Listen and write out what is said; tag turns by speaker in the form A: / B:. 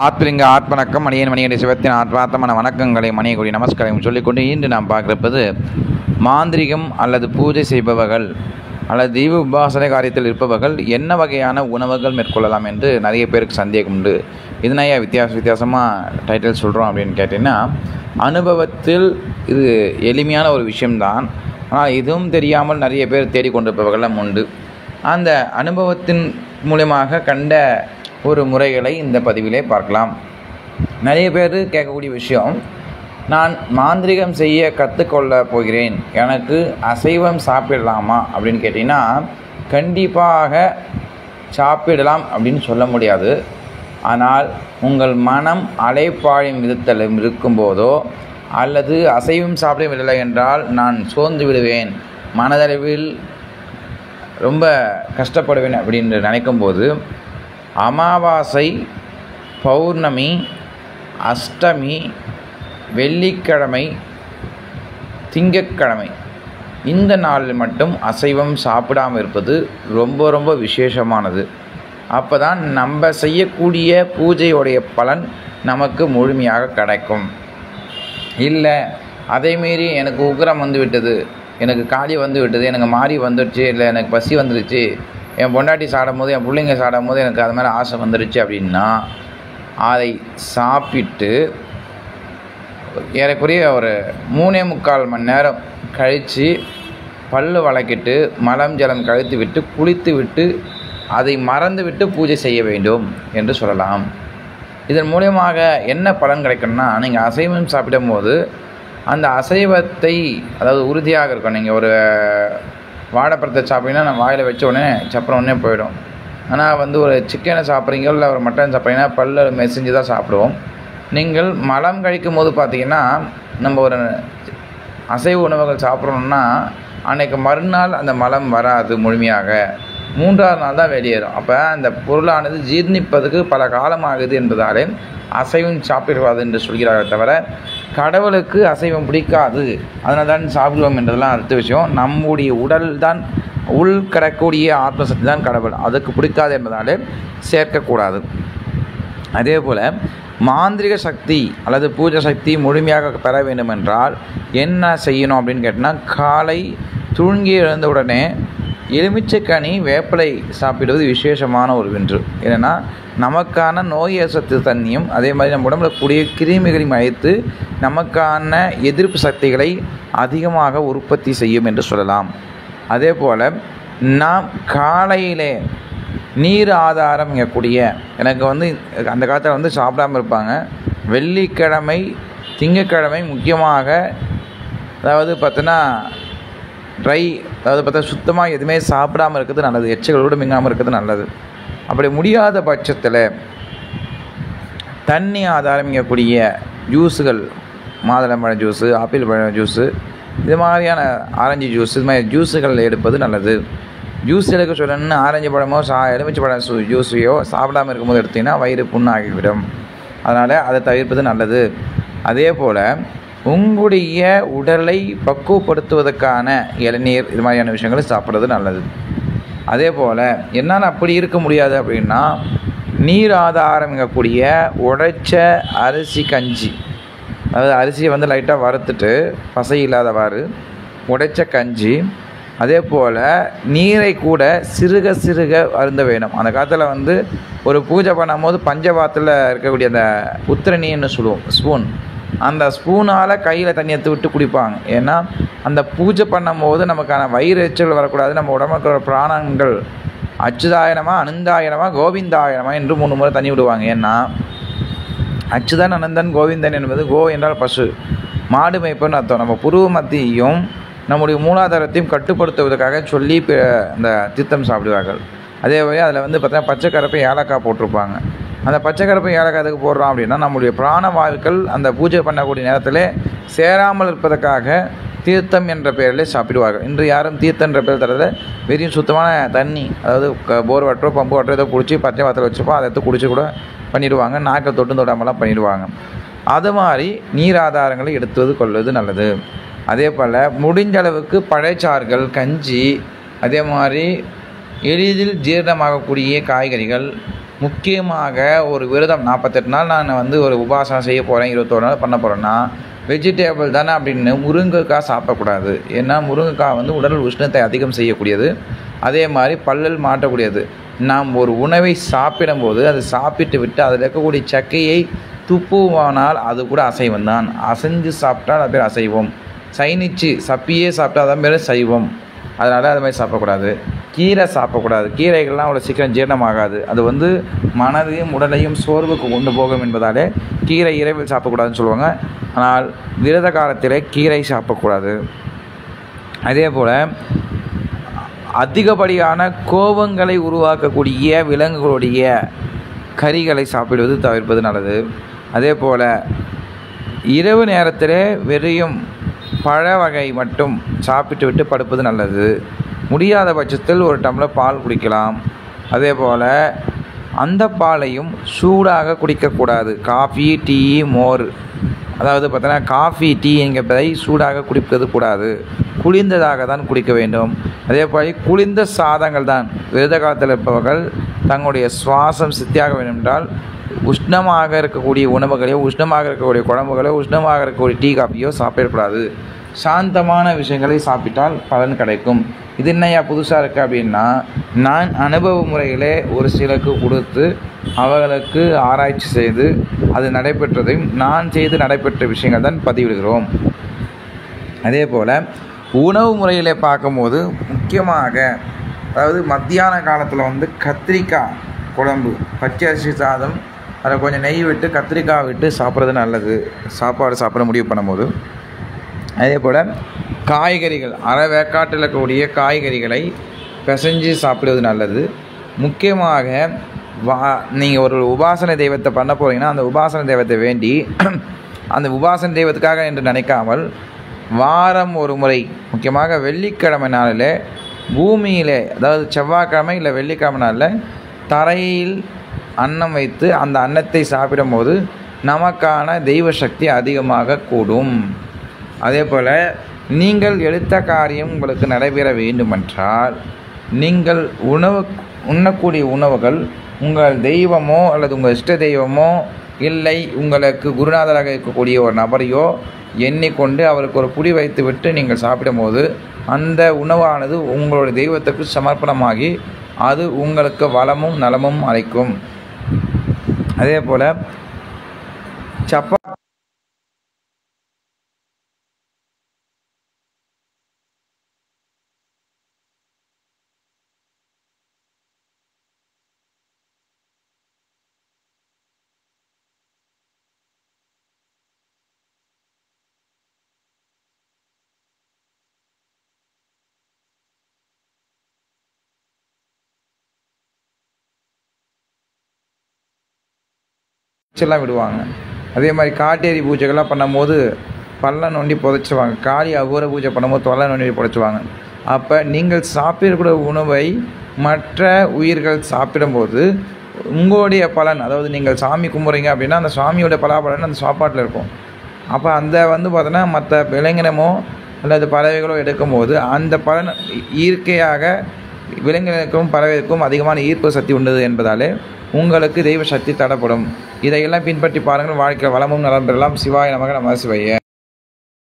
A: ஆத்மலிங்க ஆத்மணக்கம் மணியன் மணியடி சிவத்தின் ஆத்மாத்தமான வணக்கங்களை மணியக்கூடிய நமஸ்காரம் சொல்லிக்கொண்டு இன்று நாம் பார்க்கிறப்பது மாந்திரிகம் அல்லது பூஜை செய்பவர்கள் அல்லது தெய்வ உபாசனை காரியத்தில் இருப்பவர்கள் என்ன வகையான உணவுகள் மேற்கொள்ளலாம் என்று நிறைய பேருக்கு சந்தேகம் உண்டு. இதனையா வித்தியாசமாக டைட்டில் சொல்கிறோம் அப்படின்னு கேட்டிங்கன்னா, அனுபவத்தில் இது எளிமையான ஒரு விஷயம்தான். ஆனால் இதுவும் தெரியாமல் நிறைய பேர் தேடிக்கொண்டிருப்பவர்களும் உண்டு. அந்த அனுபவத்தின் மூலமாக கண்ட ஒரு முறைகளை இந்த பதிவிலே பார்க்கலாம். நிறைய பேர் கேட்கக்கூடிய விஷயம், நான் மாந்திரிகம் செய்ய கற்றுக்கொள்ள போகிறேன், எனக்கு அசைவம் சாப்பிடலாமா அப்படின்னு கேட்டிங்கன்னா, கண்டிப்பாக சாப்பிடலாம் அப்படின்னு சொல்ல முடியாது. ஆனால் உங்கள் மனம் அலைப்பாயும் விதத்தில் இருக்கும்போதோ அல்லது அசைவம் சாப்பிடவில்லை என்றால் நான் சோர்ந்து விடுவேன், மனதளவில் ரொம்ப கஷ்டப்படுவேன் அப்படின்னு நினைக்கும்போது, அமாவாசை, பௌர்ணமி, அஷ்டமி, வெள்ளிக்கிழமை, திங்கட்கிழமை இந்த நாளில் மட்டும் அசைவம் சாப்பிடாமல் இருப்பது ரொம்ப ரொம்ப விசேஷமானது. அப்போ தான் நம்ம செய்யக்கூடிய பூஜையுடைய பலன் நமக்கு முழுமையாக கிடைக்கும். இல்லை அதேமாரி எனக்கு உக்கிரம் வந்து விட்டது, எனக்கு காலி வந்து விட்டது, எனக்கு மாறி வந்துடுச்சு, இல்லை எனக்கு பசி வந்துடுச்சு, என் பொண்டாட்டி சாப்பிடும் போது என் பிள்ளைங்க சாப்பிடும் போது எனக்கு அது மேலே ஆசை வந்துடுச்சு அப்படின்னா, அதை சாப்பிட்டு ஏறக்குறைய ஒரு 3.25 மணி நேரம் கழித்து பல்லு வளக்கிட்டு மலம் ஜலம் கழித்து விட்டு குளித்து விட்டு அதை மறந்து விட்டு பூஜை செய்ய வேண்டும் என்று சொல்லலாம். இதன் மூலமாக என்ன பலன் கிடைக்கும்னா, நீங்கள் அசைவம் சாப்பிடும் போது அந்த அசைவத்தை, அதாவது உறுதியாக இருக்கும். நீங்கள் ஒரு வாழைப்பழத்தை சாப்பிட்டீங்கன்னா நம்ம வாயில் வச்ச உடனே சப்பரம் உடனே போயிடும். ஆனால் ஒரு சிக்கனை சாப்பிட்றீங்க இல்லை ஒரு மட்டன் சாப்பிட்றீங்கன்னா பல்ல மெசஞ்சு தான் சாப்பிடுவோம். நீங்கள் மலம் கழிக்கும் போது பார்த்திங்கன்னா, நம்ம ஒரு அசைவ உணவுகள் சாப்பிட்றோம்னா அன்றைக்கு மறுநாள் அந்த மலம் வராது, முழுமையாக 3ஆவது நாள் தான் வெளியேறும். அப்போ அந்த பொருளானது ஜீர்ணிப்பதுக்கு பல காலம் ஆகுது என்பதாலே அசைவம் சாப்பிடுவாது என்று சொல்கிறார்கள். தவிர கடவுளுக்கு அசைவம் பிடிக்காது, அதனால் தான் சாப்பிடுவோம் என்றதெல்லாம் அடுத்த விஷயம். நம்முடைய உடல் தான், உள் கிடக்கூடிய ஆத்மசக்தி தான் கடவுள், அதுக்கு பிடிக்காது என்பதாலே சேர்க்கக்கூடாது. அதே போல் மாந்திரிக சக்தி அல்லது பூஜை சக்தி முழுமையாக பெற வேண்டும் என்றால் என்ன செய்யணும் அப்படின்னு கேட்டால், காலை தூங்கி எழுந்தவுடனே எலுமிச்சைக்கனி வேப்பிலை சாப்பிடுவது விசேஷமான ஒரு ஒன்று. ஏன்னா நமக்கான நோய் சத்து தண்ணியும் அதே மாதிரி நம்ம உடம்புல கூடிய கிருமிகளையும் அழைத்து நமக்கான எதிர்ப்பு சக்திகளை அதிகமாக உற்பத்தி செய்யும் என்று சொல்லலாம். அதே போல் நாம் காலையிலே நீர் ஆதாரம் இங்கக்கூடிய, எனக்கு அந்த காலத்தில் சாப்பிடாமல் இருப்பாங்க. வெள்ளிக்கிழமை, திங்கட்கிழமை முக்கியமாக, அதாவது பார்த்தோன்னா ட்ரை, அதாவது பார்த்தா சுத்தமாக எதுவுமே சாப்பிடாமல் இருக்கிறது நல்லது, எச்சங்களோடு மிங்காமல் இருக்கிறது நல்லது. அப்படி முடியாத பட்சத்தில் தண்ணி ஆதாரமிக்கக்கூடிய ஜூஸுகள், மாதுளம்பழம் ஜூஸு, ஆப்பிள் பழம் ஜூஸு, இது மாதிரியான ஆரஞ்சு ஜூஸ், இது மாதிரி ஜூஸுகள் எடுப்பது நல்லது. ஜூஸ் எடுக்க சொல்லணும்னு ஆரஞ்சு பழமோ எலுமிச்சை பழம் ஜூஸையோ சாப்பிடாமல் இருக்கும்போது எடுத்திங்கன்னா வயிறு புண்ணாகிவிடும். அதனால் அதை தவிர்ப்பது நல்லது. அதே போல் உங்களுடைய உடலை பக்குவப்படுத்துவதற்கான இளநீர், இது மாதிரியான விஷயங்களை சாப்பிட்றது நல்லது. அதே போல் என்னால் அப்படி இருக்க முடியாது அப்படின்னா, நீர் ஆதாரமிக்கக்கூடிய உடைச்ச அரிசி கஞ்சி, அதாவது அரிசியை லைட்டாக வறுத்துட்டு பசை இல்லாதவாறு உடைச்ச கஞ்சி, அதே போல் நீரை கூட சிறுக சிறுக அருந்த வேணும். அந்த காலத்தில் ஒரு பூஜை பண்ணும் போது பஞ்சபாத்தில் இருக்கக்கூடிய அந்த உத்திரணின்னு சொல்லுவோம், ஸ்பூன், அந்த ஸ்பூனால் கையில் தண்ணி எடுத்து விட்டு குடிப்பாங்க. ஏன்னா அந்த பூஜை பண்ணும் போது நமக்கான வயிறு எச்சல் வரக்கூடாது. நம்ம உடம்புக்கு பிராணங்கள் அச்சுதாயனமா, அனந்தாயனமா, கோவிந்தாயனமா என்று 3 முறை தண்ணி விடுவாங்க. ஏன்னா அச்சுதன், அனந்தன், கோவிந்தன் என்பது கோ என்றால் பசு, மாடு மேய்ப்புன்னு அர்த்தம். நம்ம புருவ மத்தியும் நம்முடைய மூலாதாரத்தையும் கட்டுப்படுத்துவதற்காக சொல்லி அந்த தீர்த்தம் சாப்பிடுவார்கள். அதே போல அதில் பார்த்தீங்கன்னா பச்சை கருப்பை ஏலக்காய் போட்டிருப்பாங்க. அந்த பச்சை கருப்பை ஏலக்காய் எதுக்கு போடுறோம் அப்படின்னா, நம்முடைய பிராணவாயுக்கள் அந்த பூஜை பண்ணக்கூடிய நேரத்தில் சேராமல் இருப்பதற்காக தீர்த்தம் என்ற பெயரில் சாப்பிடுவார்கள். இன்று யாரும் தீர்த்தம் என்ற பெயர் தரத வெறும் சுத்தமான தண்ணி, அதாவது போர் வாட்டரோ பம்பு வாட்டரோ ஏதோ குடிச்சு பச்சை வாத்தில் வச்சுப்போம், அதை எடுத்து குடிச்சு கூட பண்ணிடுவாங்க. நாக்கள் தொட்டு தொடாமலாம் பண்ணிடுவாங்க. அது மாதிரி நீர் ஆதாரங்களை எடுத்துவது கொள்வது நல்லது. அதே போல் முடிஞ்ச அளவுக்கு பழைச்சாறுகள், கஞ்சி, அதே மாதிரி எளிதில் ஜீரணமாகக்கூடிய காய்கறிகள், முக்கியமாக ஒரு விரதம் 48 நாள் நான் வந்து ஒரு உபாசனம் செய்ய போகிறேன், 21 நாள் பண்ண போகிறேன்னா வெஜிடேபிள் தானே அப்படின்னு முருங்கைக்காய் சாப்பிடக்கூடாது. ஏன்னா முருங்கைக்காய் வந்து உடல் உஷ்ணத்தை அதிகம் செய்யக்கூடியது, அதே மாதிரி பல்லில் மாட்டக்கூடியது. நாம் ஒரு உணவை சாப்பிடும்போது அது சாப்பிட்டு விட்டு அதில் இருக்கக்கூடிய சக்கையை துப்புவானால் அது கூட அசைவம் தான். அசைஞ்சு சாப்பிட்டால் அது பேர் அசைவம். சைனிச்சு சப்பியே சாப்பிட்டா அதான் பேர் சைவம். அதனால் அது மாதிரி சாப்பிடக்கூடாது. கீரை சாப்பிடக்கூடாது. கீரைகள்லாம் அவ்வளோ சீக்கிரம் ஜீரணமாகாது. அது வந்து மனதையும் உடலையும் சோர்வுக்கு கொண்டு போகும் என்பதாலே கீரை இரவில் சாப்பிடக்கூடாதுன்னு சொல்லுவாங்க. ஆனால் விரத காலத்தில் கீரை சாப்பிடக்கூடாது. அதே போல் அதிகப்படியான கோபங்களை உருவாக்கக்கூடிய விலங்குகளுடைய கறிகளை சாப்பிடுவது தவிர்ப்பது நல்லது. அதே போல் இரவு நேரத்தில் வெறும் பழ வகை மட்டும் சாப்பிட்டு விட்டு படுப்பது நல்லது. முடியாத பட்சத்தில் ஒரு டம்ளர் பால் குடிக்கலாம். அதே போல் அந்த பாலையும் சூடாக குடிக்கக்கூடாது. காஃபி, டீ, மோர், அதாவது பார்த்தோன்னா காஃபி, டீ என்கிறதை சூடாக குடிப்பது கூடாது. குளிர்ந்ததாக தான் குடிக்க வேண்டும். அதே போல் குளிர்ந்த சாதங்கள் தான் விரத காலத்தில் இருப்பவர்கள் தங்களுடைய சுவாசம் சித்தியாக வேண்டும் என்றால் உஷ்ணமாக இருக்கக்கூடிய உணவுகளையோ, உஷ்ணமாக இருக்கக்கூடிய குழம்புகளோ, உஷ்ணமாக இருக்கக்கூடிய டீ, காஃபியோ சாப்பிடக்கூடாது. சாந்தமான விஷயங்களை சாப்பிட்டால் பலன் கிடைக்கும். இது என்னையா புதுசாக இருக்குது அப்படின்னா, நான் அனுபவ முறைகளே ஒரு சிலருக்கு கொடுத்து அவர்களுக்கு ஆராய்ச்சி செய்து அது நடைபெற்றதையும் நான் செய்து நடைபெற்ற விஷயங்கள் தான் பதிவிடுகிறோம். அதே போல் உணவு முறையிலே பார்க்கும்போது முக்கியமாக, அதாவது மத்தியான காலத்தில் வந்து கத்திரிக்காய் குழம்பு, பச்சை அரிசி சாதம், அதில் கொஞ்சம் நெய் விட்டு கத்திரிக்காய் விட்டு சாப்பிட்றது நல்லது, சாப்பாடு சாப்பிட முடிவு பண்ணும்போது. அதே போல் காய்கறிகள், அரை வேக்காட்டில் இருக்கக்கூடிய காய்கறிகளை பிசைஞ்சு சாப்பிடுவது நல்லது. முக்கியமாக நீங்கள் ஒரு உபாசன தெய்வத்தை பண்ண போகிறீங்கன்னா அந்த உபாசன தெய்வத்தை வேண்டி அந்த உபாசன தெய்வத்துக்காக என்று நினைக்காமல் வாரம் ஒரு முறை, முக்கியமாக வெள்ளிக்கிழமை நாளில் பூமியிலே, அதாவது செவ்வாய்க்கிழமை இல்லை வெள்ளிக்கிழமை நாளில் தரையில் அன்னம் வைத்து அந்த அன்னத்தை சாப்பிடும்போது நமக்கான தெய்வ சக்தி அதிகமாக கூடும். அதே போல் நீங்கள் எடுத்த காரியம் உங்களுக்கு நடைபெற வேண்டுமென்றால் நீங்கள் உண்ணக்கூடிய உணவுகள் உங்கள் தெய்வமோ அல்லது உங்கள் இஷ்ட தெய்வமோ இல்லை உங்களுக்கு குருநாதராக இருக்கக்கூடிய ஒரு நபரையோ எண்ணிக்கொண்டு அவருக்கு ஒரு புடி வைத்து விட்டு நீங்கள் சாப்பிடும்போது அந்த உணவானது உங்களுடைய தெய்வத்துக்கு சமர்ப்பணமாகி அது உங்களுக்கு வளமும் நலமும் அளிக்கும். அதே போல் சப்பாத்தி எல்லாம் விடுவாங்க. அதே மாதிரி காட்டேரி பூஜைகள்லாம் பண்ணும்போது பள்ளம் நோண்டி புதைச்சிடுவாங்க. காளி அகோர பூஜை பண்ணும்போது தொல்லை நோண்டி புதைச்சிடுவாங்க. அப்போ நீங்கள் சாப்பிடக்கூடிய உணவை மற்ற உயிர்கள் சாப்பிடும்போது உங்களுடைய பலன், அதாவது நீங்கள் சாமி கும்பிட்றீங்க அப்படின்னா அந்த சாமியோட பலாபலன் அந்த சாப்பாட்டில் இருக்கும். அப்போ அந்த வந்து பார்த்தோன்னா மற்ற விலங்கினமோ அல்லது பறவைகளோ எடுக்கும்போது அந்த பலன் இயற்கையாக விலங்கினருக்கும் பறவைக்கும் அதிகமான ஈர்ப்பு சக்தி உண்டது என்பதாலே உங்களுக்கு தெய்வ சக்தி தடப்படும். இதையெல்லாம் பின்பற்றி பாருங்கள். வாழ்க்கை வளமும் நலம் பெறலாம். சிவாய நமக நம சிவாய.